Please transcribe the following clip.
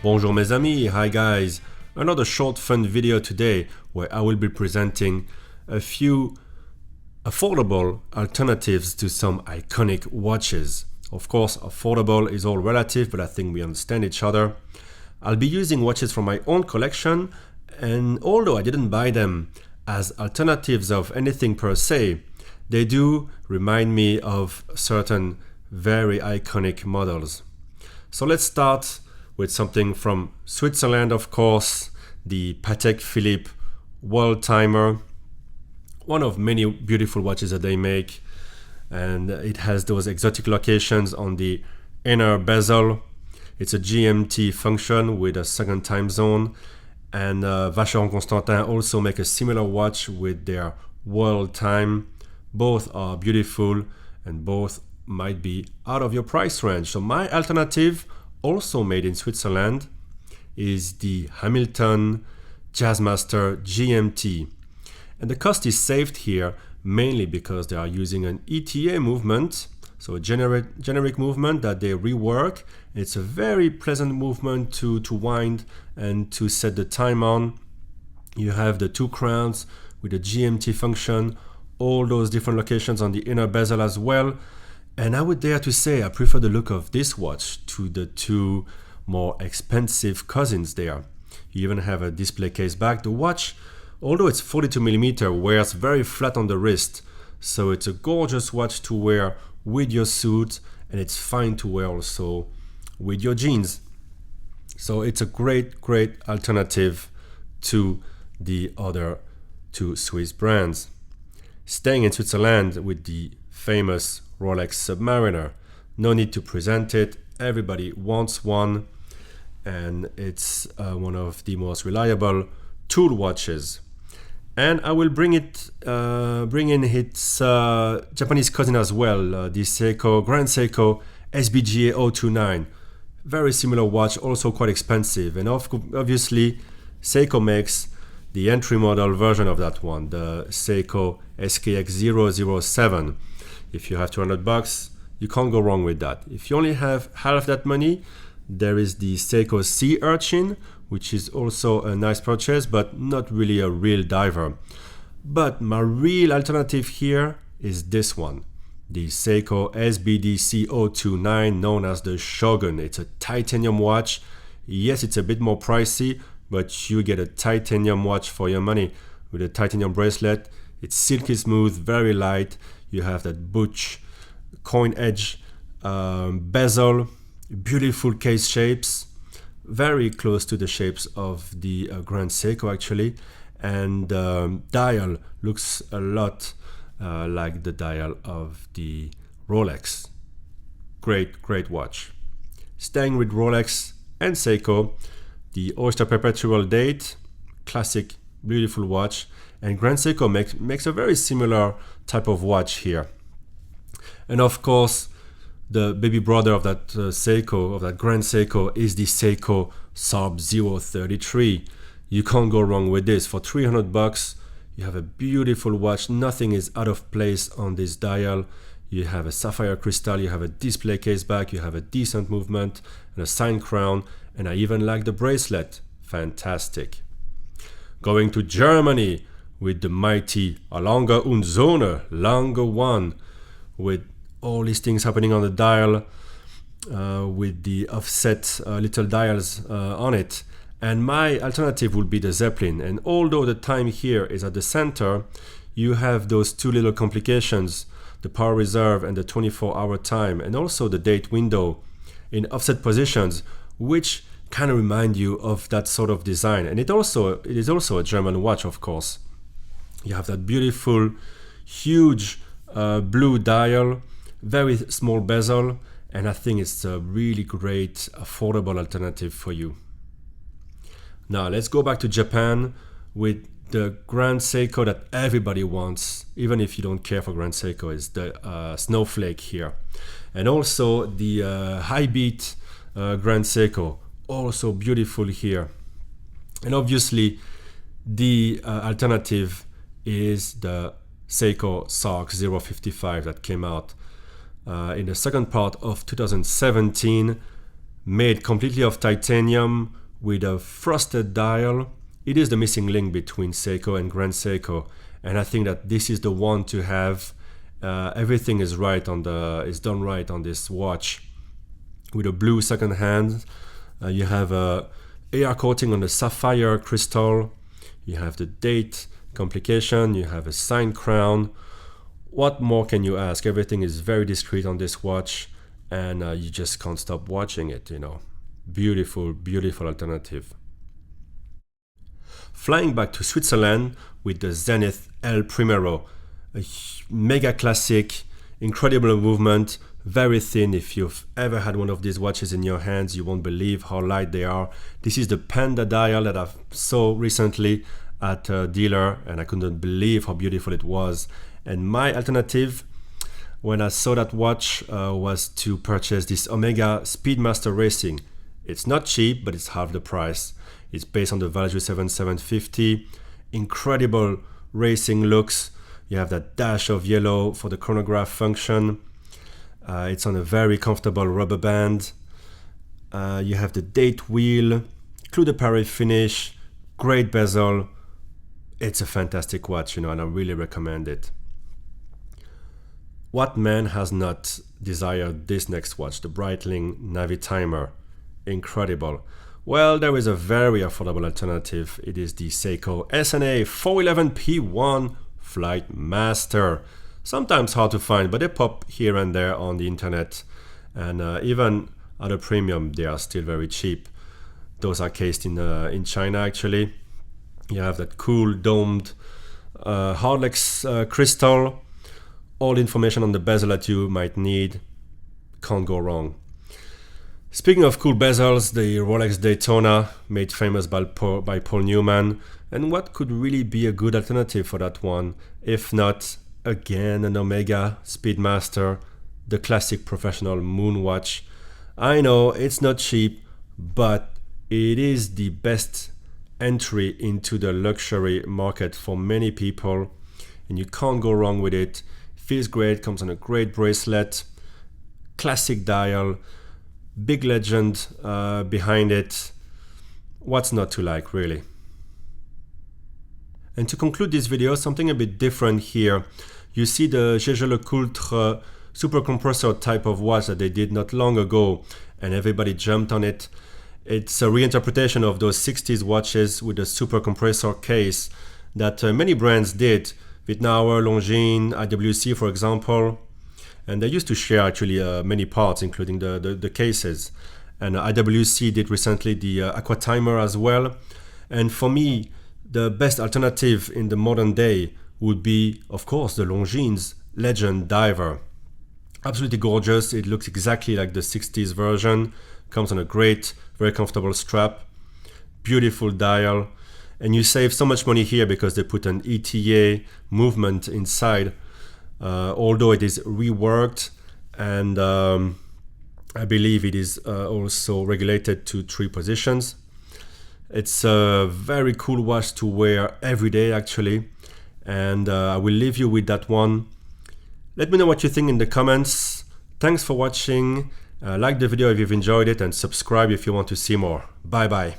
Bonjour mes amis, hi guys. Another short fun video today where I will be presenting a few affordable alternatives to some iconic watches. Of course, affordable is all relative, but I think we understand each other. I'll be using watches from my own collection, and although I didn't buy them as alternatives of anything per se, they do remind me of certain very iconic models. So let's start with something from Switzerland, of course, the Patek Philippe Worldtimer, one of many beautiful watches that they make, and it has those exotic locations on the inner bezel. It's a GMT function with a second time zone, and Vacheron Constantin also make a similar watch with their world time. Both are beautiful and both might be out of your price range. So my alternative, also made in Switzerland, is the Hamilton Jazzmaster GMT. And the cost is saved here mainly because they are using an ETA movement, so a generic movement that they rework. It's a very pleasant movement to wind and to set the time on. You have the two crowns with the GMT function, all those different locations on the inner bezel as well. And I would dare to say I prefer the look of this watch to the two more expensive cousins there. You even have a display case back. The watch, although it's 42mm, wears very flat on the wrist. So it's a gorgeous watch to wear with your suit, and it's fine to wear also with your jeans. So it's a great alternative to the other two Swiss brands. Staying in Switzerland with the famous Rolex Submariner. No need to present it, everybody wants one, and it's one of the most reliable tool watches. And I will bring in its Japanese cousin as well, the Grand Seiko SBGA 029. Very similar watch, also quite expensive, and obviously Seiko makes the entry model version of that one, the Seiko SKX007. If you have $200, you can't go wrong with that. If you only have half that money, there is the Seiko Sea Urchin, which is also a nice purchase, but not really a real diver. But my real alternative here is this one, the Seiko SBDC029, known as the Shogun. It's a titanium watch. Yes, it's a bit more pricey, but you get a titanium watch for your money with a titanium bracelet. It's silky smooth, very light. You have that butch coin edge bezel, beautiful case shapes, very close to the shapes of the Grand Seiko actually, and dial looks a lot like the dial of the Rolex. Great watch. Staying with Rolex and Seiko, the Oyster Perpetual date, classic, beautiful watch, and Grand Seiko makes a very similar type of watch here. And of course, the baby brother of that Seiko, of that Grand Seiko, is the Seiko SARB033. You can't go wrong with this. For $300, you have a beautiful watch. Nothing is out of place on this dial. You have a sapphire crystal, you have a display case back, you have a decent movement, and a signed crown, and I even like the bracelet. Fantastic. Going to Germany with the mighty Lange und Söhne, Lange 1, with all these things happening on the dial, with the offset little dials on it. And my alternative would be the Zeppelin. And although the time here is at the center, you have those two little complications, the power reserve and the 24-hour time, and also the date window in offset positions, which kind of remind you of that sort of design. And it is also a German watch, of course. You have that beautiful, huge blue dial, very small bezel, and I think it's a really great, affordable alternative for you. Now let's go back to Japan with the Grand Seiko that everybody wants, even if you don't care for Grand Seiko, is the Snowflake here. And also the high beat Grand Seiko, also beautiful here. And obviously the alternative is the Seiko SARX055 that came out in the second part of 2017. made completely of titanium with a frosted dial. It is the missing link between Seiko and Grand Seiko, and I think that this is the one to have. Everything is done right on this watch. With a blue second hand, you have a AR coating on the sapphire crystal. You have the date complication. You have a signed crown. What more can you ask? Everything is very discreet on this watch, and you just can't stop watching it. Beautiful, beautiful alternative. Flying back to Switzerland with the Zenith El Primero, a mega classic, incredible movement, very thin. If you've ever had one of these watches in your hands, you won't believe how light they are. This is the Panda dial that I saw recently at a dealer, and I couldn't believe how beautiful it was. And my alternative when I saw that watch was to purchase this Omega Speedmaster Racing. It's not cheap, but it's half the price. It's based on the Value 7750. Incredible racing looks. You have that dash of yellow for the chronograph function. It's on a very comfortable rubber band. You have the date wheel, Clou de Paris finish, great bezel. It's a fantastic watch, and I really recommend it. What man has not desired this next watch, the Breitling Navitimer? Incredible. Well, there is a very affordable alternative. It is the Seiko SNA411P1 Flightmaster. Sometimes hard to find, but they pop here and there on the internet, and even at a premium, they are still very cheap. Those are cased in China, actually. You have that cool domed Rolex crystal. All information on the bezel that you might need. Can't go wrong. Speaking of cool bezels, the Rolex Daytona, made famous by Paul Newman. And what could really be a good alternative for that one, if not, again, an Omega Speedmaster, the classic professional Moonwatch. I know it's not cheap, but it is the best entry into the luxury market for many people, and you can't go wrong with it. Feels great, comes on a great bracelet, classic dial, big legend behind it. What's not to like, really? And to conclude this video, something a bit different here. You see the Jazzmaster super compressor type of watch that they did not long ago, and everybody jumped on it. It's a reinterpretation of those 60s watches with a super compressor case that many brands did. Wittnauer, Longines, IWC, for example. And they used to share actually many parts, including the cases. And IWC did recently the Aquatimer as well. And for me, the best alternative in the modern day would be, of course, the Longines Legend Diver. Absolutely gorgeous. It looks exactly like the 60s version. Comes on a great, very comfortable strap. Beautiful dial. And you save so much money here because they put an ETA movement inside, although it is reworked, and I believe it is also regulated to 3 positions. It's a very cool watch to wear every day, actually, and I will leave you with that one. Let me know what you think in the comments. Thanks for watching. Like the video if you've enjoyed it, and subscribe if you want to see more. Bye bye.